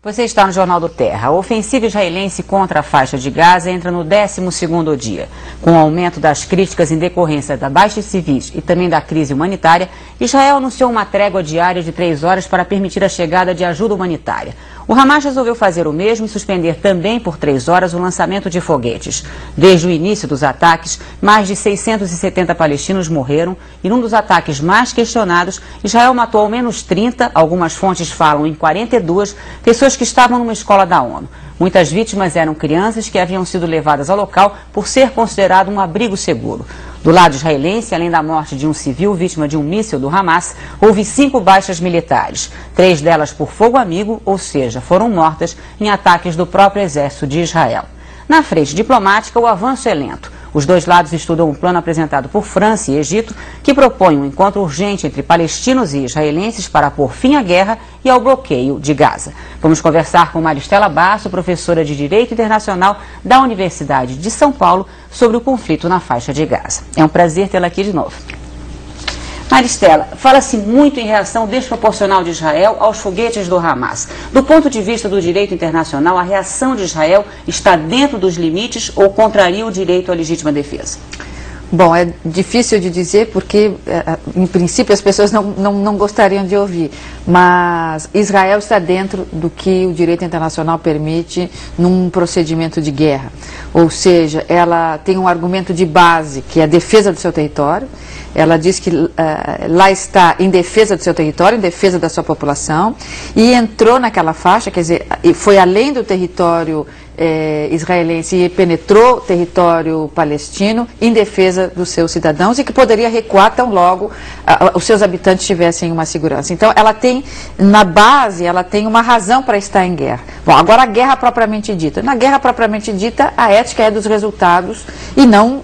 Você está no Jornal do Terra. A ofensiva israelense contra a faixa de Gaza entra no 12º dia. Com o aumento das críticas em decorrência da baixa civis e também da crise humanitária, Israel anunciou uma trégua diária de 3 horas para permitir a chegada de ajuda humanitária. O Hamas resolveu fazer o mesmo e suspender também por 3 horas o lançamento de foguetes. Desde o início dos ataques, mais de 670 palestinos morreram e num dos ataques mais questionados, Israel matou ao menos 30, algumas fontes falam em 42, pessoas que estavam numa escola da ONU. Muitas vítimas eram crianças que haviam sido levadas ao local por ser considerado um abrigo seguro. Do lado israelense, além da morte de um civil vítima de um míssil do Hamas, houve 5 baixas militares, 3 delas por fogo amigo, ou seja, foram mortas em ataques do próprio exército de Israel. Na frente diplomática, o avanço é lento. Os dois lados estudam um plano apresentado por França e Egito, que propõe um encontro urgente entre palestinos e israelenses para pôr fim à guerra e ao bloqueio de Gaza. Vamos conversar com Maristela Basso, professora de Direito Internacional da Universidade de São Paulo, sobre o conflito na faixa de Gaza. É um prazer tê-la aqui de novo. Maristela, fala-se muito em reação desproporcional de Israel aos foguetes do Hamas. Do ponto de vista do direito internacional, a reação de Israel está dentro dos limites ou contraria o direito à legítima defesa? Bom, é difícil de dizer porque, em princípio, as pessoas não gostariam de ouvir, mas Israel está dentro do que o direito internacional permite num procedimento de guerra. Ou seja, ela tem um argumento de base, que é a defesa do seu território. Ela diz que lá está em defesa do seu território, em defesa da sua população, e entrou naquela faixa, quer dizer, foi além do território israelense e penetrou o território palestino em defesa dos seus cidadãos e que poderia recuar tão logo os seus habitantes tivessem uma segurança. Então, ela tem, na base, ela tem uma razão para estar em guerra. Bom, agora a guerra propriamente dita. Na guerra propriamente dita, a ética é dos resultados e não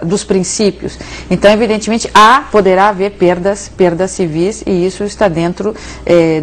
dos princípios. Então, evidentemente, poderá haver perdas civis e isso está dentro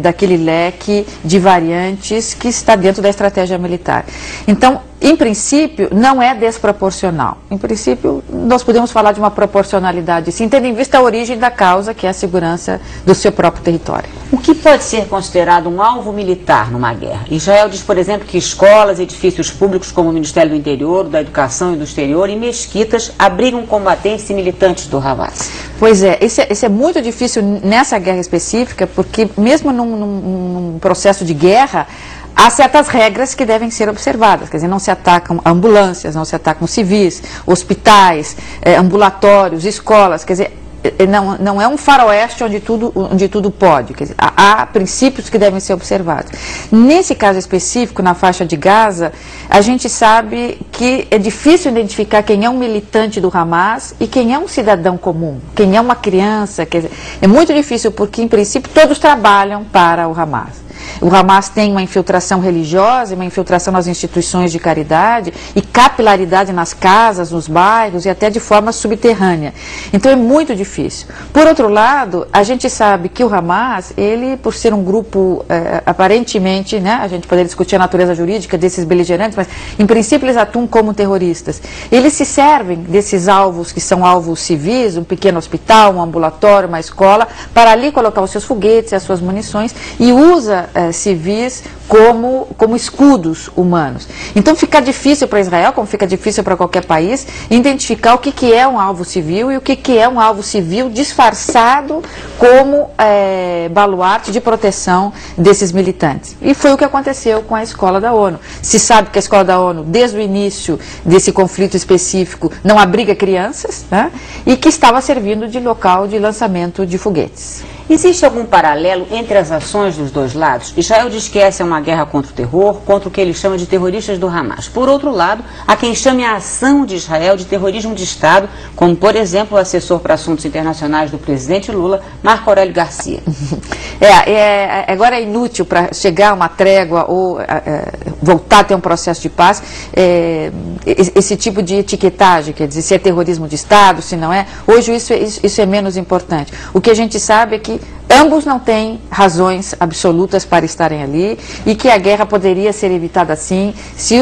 daquele leque de variantes que está dentro da estratégia militar. Então, em princípio, não é desproporcional. Em princípio, nós podemos falar de uma proporcionalidade, sim, tendo em vista a origem da causa, que é a segurança do seu próprio território. O que pode ser considerado um alvo militar numa guerra? Israel diz, por exemplo, que escolas, edifícios públicos como o Ministério do Interior, da Educação e do Exterior e mesquitas abrigam combatentes e militantes do Hamas. Pois é, esse é muito difícil nessa guerra específica, porque mesmo num processo de guerra, há certas regras que devem ser observadas, quer dizer, não se atacam ambulâncias, não se atacam civis, hospitais, ambulatórios, escolas, quer dizer, não é um faroeste onde tudo pode, quer dizer, há princípios que devem ser observados. Nesse caso específico, na faixa de Gaza, a gente sabe que é difícil identificar quem é um militante do Hamas e quem é um cidadão comum, quem é uma criança, quer dizer, é muito difícil porque, em princípio, todos trabalham para o Hamas. O Hamas tem uma infiltração religiosa, uma infiltração nas instituições de caridade e capilaridade nas casas, nos bairros e até de forma subterrânea. Então é muito difícil. Por outro lado, a gente sabe que o Hamas, ele, por ser um grupo aparentemente, né, a gente poderia discutir a natureza jurídica desses beligerantes, mas em princípio eles atuam como terroristas. Eles se servem desses alvos que são alvos civis, um pequeno hospital, um ambulatório, uma escola, para ali colocar os seus foguetes, as suas munições e usa civis como escudos humanos. Então fica difícil para Israel, como fica difícil para qualquer país, identificar o que é um alvo civil e o que é um alvo civil disfarçado como baluarte de proteção desses militantes. E foi o que aconteceu com a escola da ONU. Se sabe que a escola da ONU, desde o início desse conflito específico, não abriga crianças, né, e que estava servindo de local de lançamento de foguetes. Existe algum paralelo entre as ações dos dois lados? Israel diz que essa é uma guerra contra o terror, contra o que ele chama de terroristas do Hamas. Por outro lado, há quem chame a ação de Israel de terrorismo de Estado, como, por exemplo, o assessor para assuntos internacionais do presidente Lula, Marco Aurélio Garcia. Agora é inútil para chegar a uma trégua ou voltar a ter um processo de paz, esse tipo de etiquetagem, quer dizer, se é terrorismo de Estado, se não é. Hoje isso é menos importante. O que a gente sabe é que ambos não têm razões absolutas para estarem ali e que a guerra poderia ser evitada assim se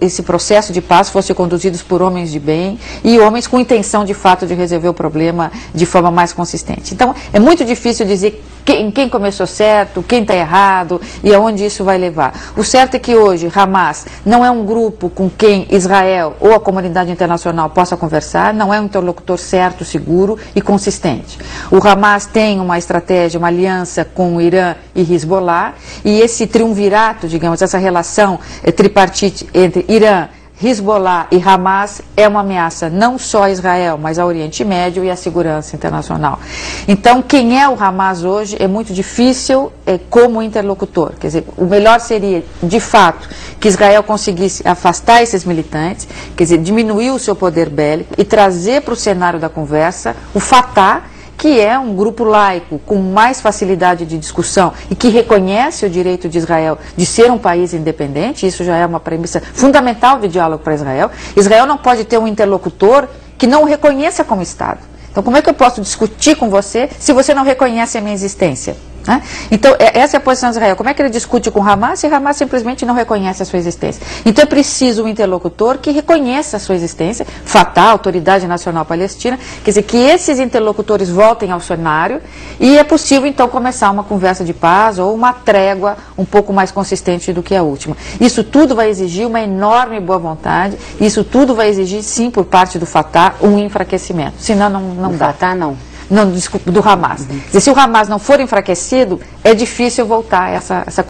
esse processo de paz fosse conduzido por homens de bem e homens com intenção de fato de resolver o problema de forma mais consistente. Então é muito difícil dizer quem começou certo, quem está errado e aonde isso vai levar. O certo é que hoje Hamas não é um grupo com quem Israel ou a comunidade internacional possa conversar, não é um interlocutor certo, seguro e consistente. O Hamas tem uma estratégia, uma aliança com o Irã e Hezbollah, e esse triunvirato, digamos, essa relação tripartite entre Irã, Hezbollah e Hamas é uma ameaça não só a Israel, mas ao Oriente Médio e à segurança internacional. Então, quem é o Hamas hoje é muito difícil como interlocutor. Quer dizer, o melhor seria, de fato, que Israel conseguisse afastar esses militantes, quer dizer, diminuir o seu poder bélico e trazer para o cenário da conversa o Fatah, que é um grupo laico com mais facilidade de discussão e que reconhece o direito de Israel de ser um país independente. Isso já é uma premissa fundamental de diálogo para Israel. Israel não pode ter um interlocutor que não o reconheça como Estado. Então, como é que eu posso discutir com você se você não reconhece a minha existência? Então, essa é a posição de Israel. Como é que ele discute com Hamas se Hamas simplesmente não reconhece a sua existência? Então, é preciso um interlocutor que reconheça a sua existência, Fatah, Autoridade Nacional Palestina, quer dizer, que esses interlocutores voltem ao cenário e é possível, então, começar uma conversa de paz ou uma trégua um pouco mais consistente do que a última. Isso tudo vai exigir uma enorme boa vontade, isso tudo vai exigir, sim, por parte do Fatah, um enfraquecimento. Senão, não dá. Fatah, não. Não, desculpa, do Hamas. Quer dizer, se o Hamas não for enfraquecido, é difícil voltar essa